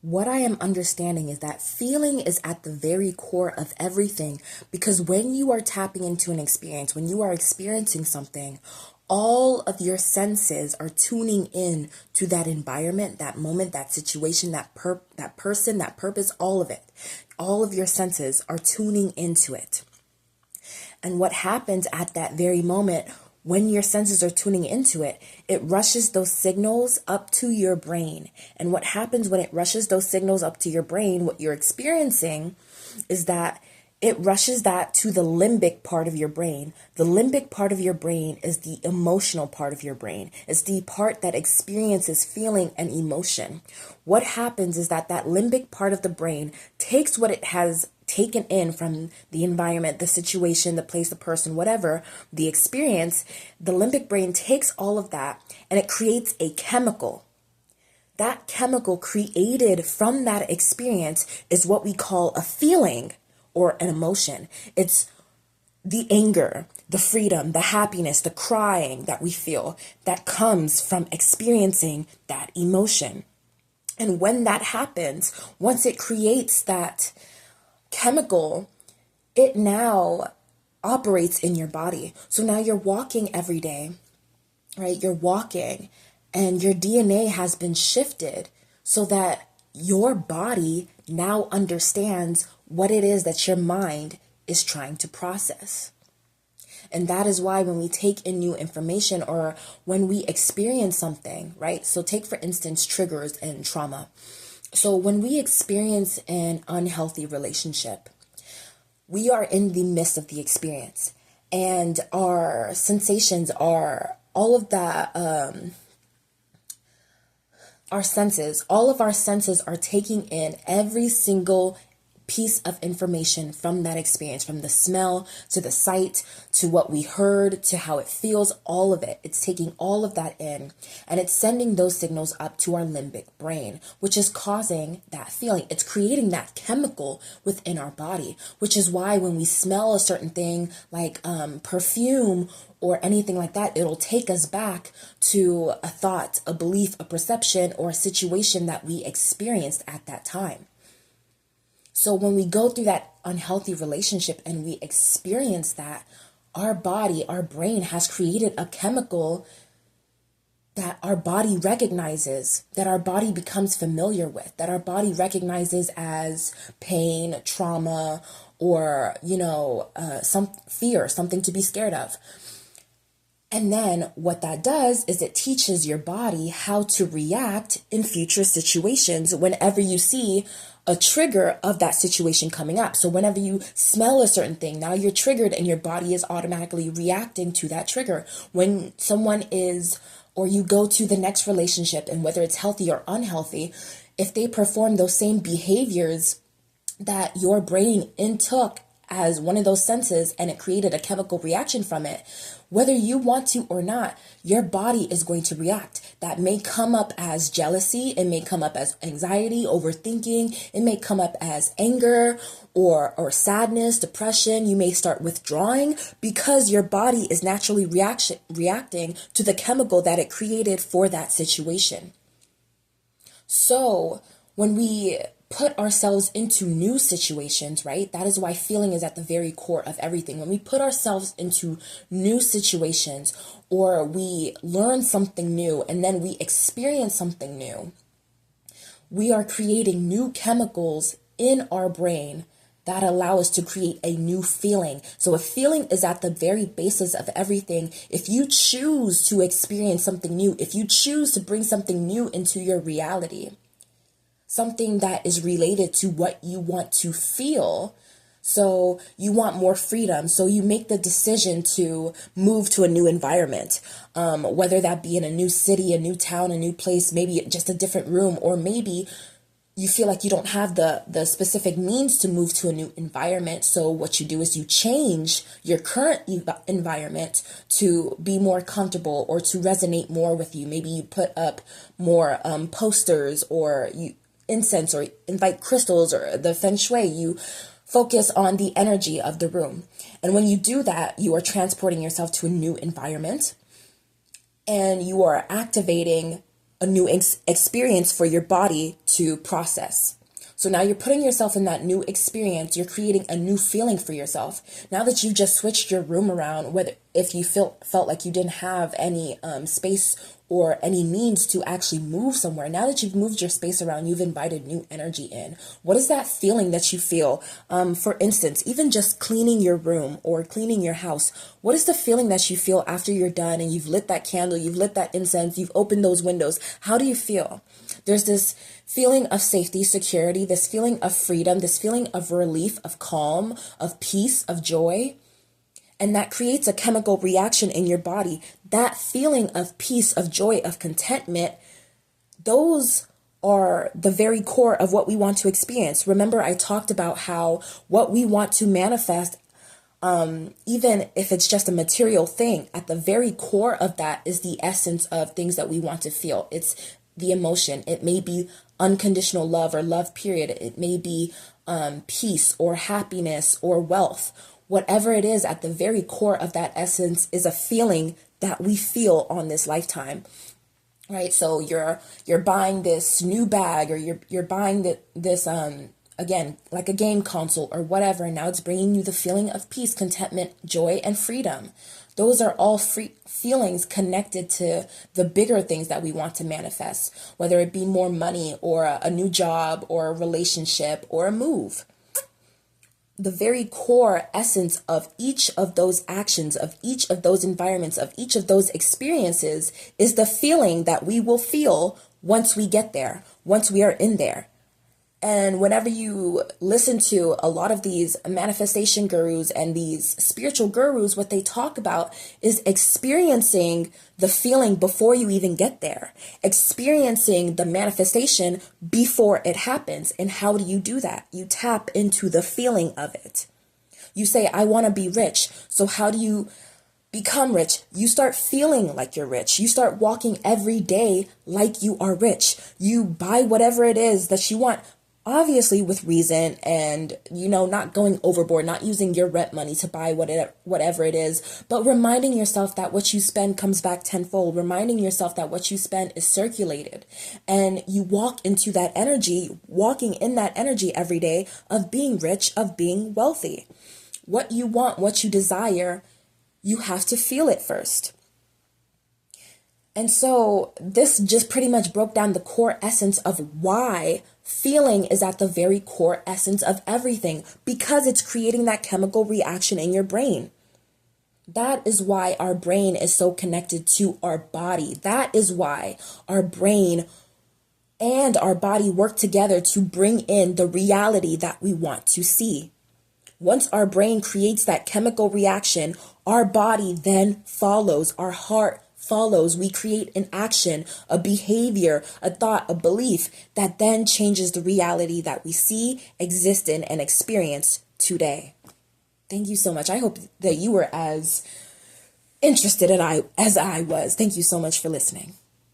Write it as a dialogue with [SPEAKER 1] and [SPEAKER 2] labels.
[SPEAKER 1] what I am understanding is that feeling is at the very core of everything, because when you are tapping into an experience, when you are experiencing something, all of your senses are tuning in to that environment, that moment, that situation, that person, that purpose, all of it. All of your senses are tuning into it. And what happens at that very moment when your senses are tuning into it, it rushes those signals up to your brain. And what happens when it rushes those signals up to your brain, what you're experiencing is that it rushes that to the limbic part of your brain. The limbic part of your brain is the emotional part of your brain. It's the part that experiences feeling and emotion. What happens is that that limbic part of the brain takes what it has taken in from the environment, the situation, the place, the person, whatever, the experience. The limbic brain takes all of that and it creates a chemical. That chemical created from that experience is what we call a feeling or an emotion. It's the anger, the freedom, the happiness, the crying that we feel that comes from experiencing that emotion. And when that happens, once it creates that chemical, it now operates in your body. So now you're walking every day, right? You're walking and your DNA has been shifted so that your body now understands what it is that your mind is trying to process. And that is why when we take in new information or when we experience something, right? So take, for instance, triggers and trauma. So when we experience an unhealthy relationship, we are in the midst of the experience and our sensations are all of that, all of our senses are taking in every single piece of information from that experience, from the smell to the sight to what we heard to how it feels, all of it. It's taking all of that in and it's sending those signals up to our limbic brain, which is causing that feeling. It's creating that chemical within our body, which is why when we smell a certain thing like perfume or anything like that, it'll take us back to a thought, a belief, a perception, or a situation that we experienced at that time. So when we go through that unhealthy relationship and we experience that, our body, our brain has created a chemical that our body recognizes, that our body becomes familiar with, that our body recognizes as pain, trauma, or, some fear, something to be scared of. And then what that does is it teaches your body how to react in future situations whenever you see a trigger of that situation coming up. So whenever you smell a certain thing, now you're triggered and your body is automatically reacting to that trigger. When someone is, or you go to the next relationship, and whether it's healthy or unhealthy, if they perform those same behaviors that your brain intook as one of those senses and it created a chemical reaction from it, whether you want to or not, your body is going to react. That may come up as jealousy. It may come up as anxiety, overthinking. It may come up as anger or sadness, depression. You may start withdrawing because your body is naturally reacting to the chemical that it created for that situation. So when we put ourselves into new situations, right? That is why feeling is at the very core of everything. When we put ourselves into new situations or we learn something new and then we experience something new, we are creating new chemicals in our brain that allow us to create a new feeling. So a feeling is at the very basis of everything. If you choose to experience something new, if you choose to bring something new into your reality, something that is related to what you want to feel. So you want more freedom. So you make the decision to move to a new environment, whether that be in a new city, a new town, a new place, maybe just a different room, or maybe you feel like you don't have the specific means to move to a new environment. So what you do is you change your current environment to be more comfortable or to resonate more with you. Maybe you put up more posters or you incense or invite crystals or the feng shui. You focus on the energy of the room. And when you do that, you are transporting yourself to a new environment and you are activating a new experience for your body to process. So now you're putting yourself in that new experience. You're creating a new feeling for yourself. Now that you've just switched your room around, whether if you felt like you didn't have any space or any means to actually move somewhere, now that you've moved your space around, you've invited new energy in. What is that feeling that you feel? For instance, even just cleaning your room or cleaning your house, what is the feeling that you feel after you're done and you've lit that candle, you've lit that incense, you've opened those windows? How do you feel? There's this feeling of safety, security, this feeling of freedom, this feeling of relief, of calm, of peace, of joy. And that creates a chemical reaction in your body. That feeling of peace, of joy, of contentment, those are the very core of what we want to experience. Remember, I talked about how what we want to manifest, even if it's just a material thing, at the very core of that is the essence of things that we want to feel. It's the emotion. It may be unconditional love or love, period. It may be peace or happiness or wealth. Whatever it is, at the very core of that essence is a feeling that we feel on this lifetime. Right? So you're buying this new bag, or you're buying this again, like a game console or whatever, and now it's bringing you the feeling of peace, contentment, joy, and freedom. Those are all free feelings connected to the bigger things that we want to manifest, whether it be more money or a new job or a relationship or a move. The very core essence of each of those actions, of each of those environments, of each of those experiences is the feeling that we will feel once we get there, once we are in there. And whenever you listen to a lot of these manifestation gurus and these spiritual gurus, what they talk about is experiencing the feeling before you even get there, experiencing the manifestation before it happens. And how do you do that? You tap into the feeling of it. You say, I want to be rich. So how do you become rich? You start feeling like you're rich. You start walking every day like you are rich. You buy whatever it is that you want. Obviously with reason and, not going overboard, not using your rent money to buy whatever it is, but reminding yourself that what you spend comes back tenfold, reminding yourself that what you spend is circulated. And you walk into that energy, walking in that energy every day of being rich, of being wealthy. What you want, what you desire, you have to feel it first. And so this just pretty much broke down the core essence of why feeling is at the very core essence of everything, because it's creating that chemical reaction in your brain. That is why our brain is so connected to our body. That is why our brain and our body work together to bring in the reality that we want to see. Once our brain creates that chemical reaction, our body then follows, our heart follows. We create an action, a behavior, a thought, a belief that then changes the reality that we see, exist in, and experience today. Thank you so much. I hope that you were as interested as I was. Thank you so much for listening.